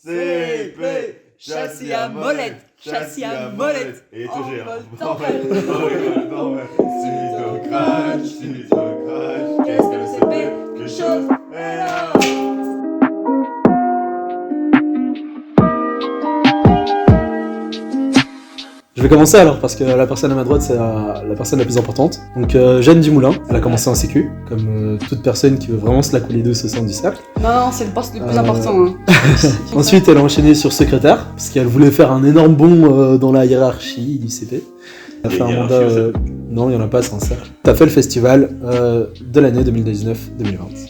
CP, châssis à molette, châssis à molette. Et en touché, vol hein. tempête. Suite au crash, Qu'est-ce que le CP? Une chose énorme. Je vais commencer alors parce que la personne à ma droite c'est la personne la plus importante. Donc Jeanne Dumoulin, elle a commencé en sécu, comme toute personne qui veut vraiment se la couler douce au sein du cercle. Non, c'est le poste le plus important. Hein. Ensuite elle a enchaîné sur secrétaire, parce qu'elle voulait faire un énorme bond dans la hiérarchie du CP. Elle a fait un mandat... Non, il n'y en a pas, c'est un cercle. Tu as fait le festival de l'année 2019-2020.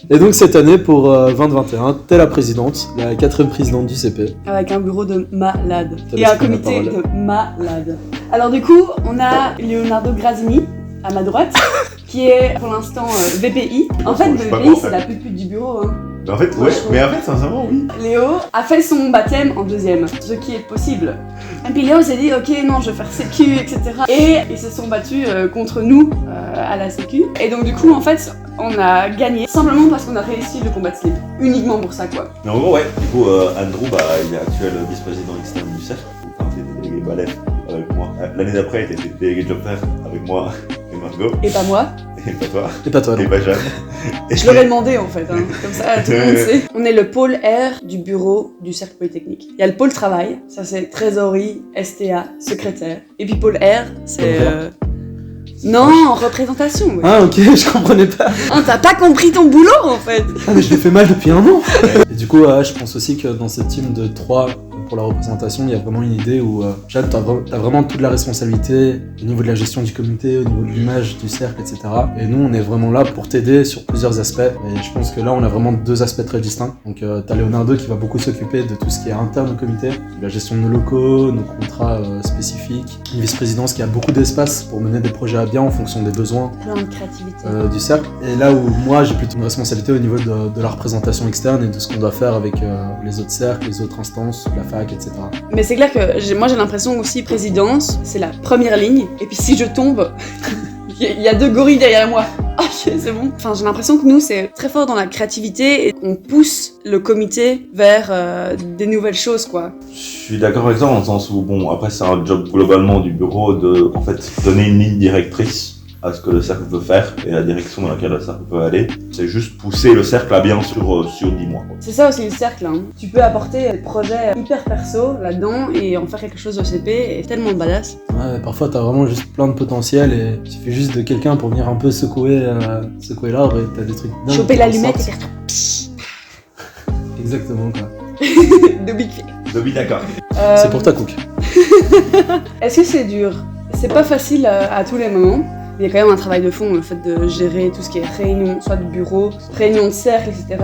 Et donc cette année, pour 2021, t'es la présidente, la 4e présidente du CP. Avec un bureau de malades. T'as Et laissé un comité la parole. de malades. Alors du coup, on a Leonardo Grazzini, à ma droite, qui est pour l'instant VPI. En fait, Je sais pas VPI, comment c'est faire. la pupute du bureau. Hein. Mais en fait, ouais, mais en fait, sincèrement, oui. Léo a fait son baptême en 2e, ce qui est possible. Et puis Léo s'est dit, ok, non, je vais faire sécu, etc. Et ils se sont battus contre nous à la sécu. Et donc du coup, en fait, on a gagné simplement parce qu'on a réussi le combat de slip. Uniquement pour ça, quoi. Mais en gros, ouais. Du coup, Andrew, il est actuel vice-président externe du cercle. Enfin, il était délégué ballet avec moi. L'année d'après, il était délégué job fair avec moi et Margot. Et pas moi. Et pas toi. Et pas toi, non. Et pas Jeanne. Et Je l'aurais demandé en fait, hein. Comme ça tout le monde sait. On est le pôle R du bureau du cercle polytechnique. Il y a le pôle travail, ça c'est trésorerie, STA, secrétaire. Et puis pôle R, c'est... Non, représentation. Ouais. Ah ok, je comprenais pas. Ah, t'as pas compris ton boulot en fait. Ah mais je l'ai fait mal depuis un an. Et du coup, je pense aussi que dans cette team de 3 pour la représentation, il y a vraiment une idée où Jeanne, t'as vraiment toute la responsabilité au niveau de la gestion du comité, au niveau de l'image du cercle, etc. Et nous, on est vraiment là pour t'aider sur plusieurs aspects. Et je pense que là, on a vraiment 2 aspects très distincts. Donc t'as Leonardo qui va beaucoup s'occuper de tout ce qui est interne au comité, de la gestion de nos locaux, nos contrats spécifiques, une vice-présidence qui a beaucoup d'espace pour mener des projets à bien en fonction des besoins Plein de créativité. du cercle. Et là où moi j'ai plutôt une responsabilité au niveau de la représentation externe et de ce qu'on doit faire avec les autres cercles, les autres instances, la fac, etc. Mais c'est clair que moi j'ai l'impression aussi présidence, c'est la première ligne. Et puis si je tombe, il y a 2 gorilles derrière moi. Ok, c'est bon. Enfin, j'ai l'impression que nous, c'est très fort dans la créativité et on pousse le comité vers des nouvelles choses, quoi. Je suis d'accord avec ça dans le sens où, bon, après, c'est un job globalement du bureau de, en fait, donner une ligne directrice à ce que le cercle veut faire et la direction dans laquelle le cercle peut aller. C'est juste pousser le cercle à bien sur 10 mois. Quoi. C'est ça aussi le cercle, hein. Tu peux apporter des projets hyper perso là-dedans et en faire quelque chose de CP et tellement badass. Ouais, parfois t'as vraiment juste plein de potentiel et il suffit juste de quelqu'un pour venir un peu secouer l'arbre et t'as des trucs dingues Choper qui l'allumette et ressortent. faire Exactement quoi. de big fait. Dobby, d'accord. C'est pour ta cook. Est-ce que c'est dur? C'est pas facile à tous les moments. Il y a quand même un travail de fond, le fait de gérer tout ce qui est réunion, soit de bureau, réunion de cercle, etc.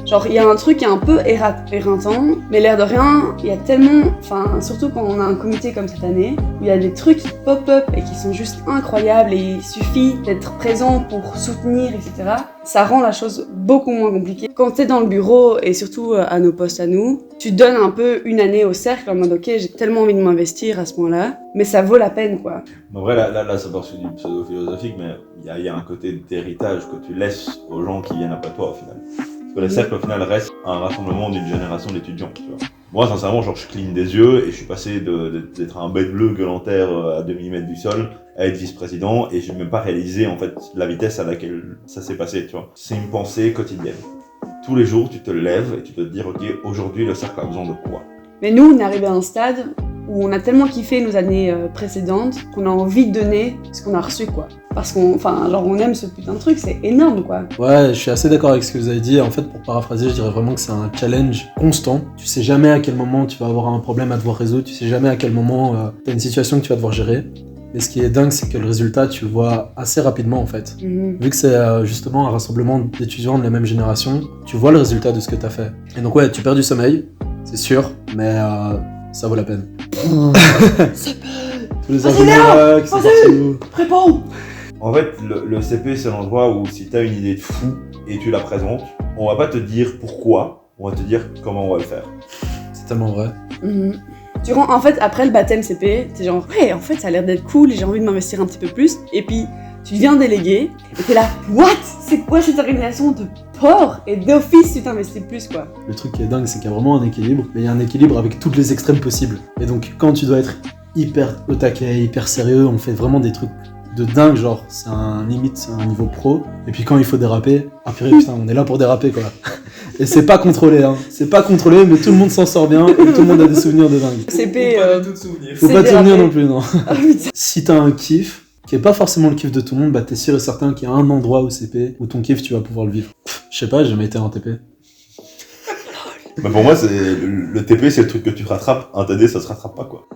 Genre, il y a un truc qui est un peu éreintant, mais l'air de rien, il y a tellement... Enfin, surtout quand on a un comité comme cette année, où il y a des trucs qui pop-up et qui sont juste incroyables et il suffit d'être présent pour soutenir, etc. Ça rend la chose beaucoup moins compliquée. Quand t'es dans le bureau, et surtout à nos postes à nous, tu donnes un peu une année au cercle en mode « Ok, j'ai tellement envie de m'investir à ce point-là, mais ça vaut la peine, quoi. » En vrai, là, ça part sur du pseudo-philosophique, mais il y a un côté d'héritage que tu laisses aux gens qui viennent après toi, au final. Parce que le cercle, au final, reste un rassemblement d'une génération d'étudiants, tu vois. Moi, sincèrement, genre, je cligne des yeux et je suis passé d'être un bête bleu gueulantaire à 2 mm du sol à être vice-président et j'ai même pas réalisé, en fait, la vitesse à laquelle ça s'est passé, tu vois. C'est une pensée quotidienne. Tous les jours, tu te lèves et tu peux te dire, ok, aujourd'hui, le cercle a besoin de quoi? Mais nous, on est arrivé à un stade où on a tellement kiffé nos années précédentes qu'on a envie de donner ce qu'on a reçu, quoi. Parce on aime ce putain de truc, c'est énorme, quoi. Ouais, je suis assez d'accord avec ce que vous avez dit. En fait, pour paraphraser, je dirais vraiment que c'est un challenge constant. Tu sais jamais à quel moment tu vas avoir un problème à devoir résoudre, tu sais jamais à quel moment t'as une situation que tu vas devoir gérer. Mais ce qui est dingue, c'est que le résultat, tu le vois assez rapidement, en fait. Vu que c'est justement un rassemblement d'étudiants de la même génération, tu vois le résultat de ce que t'as fait. Et donc ouais, tu perds du sommeil, c'est sûr, mais ça vaut la peine. Tous les arguments qui sont partout. Réponds! En fait, le CP, c'est l'endroit où si t'as une idée de fou et tu la présentes, on va pas te dire pourquoi, on va te dire comment on va le faire. C'est tellement vrai. En fait, après le baptême CP, t'es genre, ouais, en fait, ça a l'air d'être cool et j'ai envie de m'investir un petit peu plus. Et puis, tu deviens délégué, et t'es là, what? C'est quoi cette organisation de porc? Et d'office, tu t'investis plus, quoi. Le truc qui est dingue, c'est qu'il y a vraiment un équilibre, mais il y a un équilibre avec toutes les extrêmes possibles. Et donc, quand tu dois être hyper au taquet, hyper sérieux, on fait vraiment des trucs de dingue, genre, c'est un niveau pro. Et puis quand il faut déraper, ah purée, putain, on est là pour déraper, quoi. Et c'est pas contrôlé, hein. C'est pas contrôlé, mais tout le monde s'en sort bien, et tout le monde a des souvenirs de dingue. CP, Faut c'est pas te souvenir dérapé. non plus, non. Ah, putain. Si t'as un kiff, qui est pas forcément le kiff de tout le monde, bah t'es sûr et certain qu'il y a un endroit au CP où ton kiff, tu vas pouvoir le vivre. Je sais pas, j'ai jamais été en TP. Bah pour moi, le TP, c'est le truc que tu rattrapes. Un TD, ça se rattrape pas, quoi.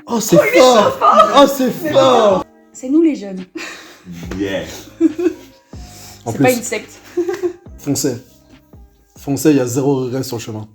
Oh, c'est fort! Oh, c'est fort! C'est nous les jeunes. Yeah. En C'est pas plus, une secte. foncez. Foncez, il y a zéro regret sur le chemin.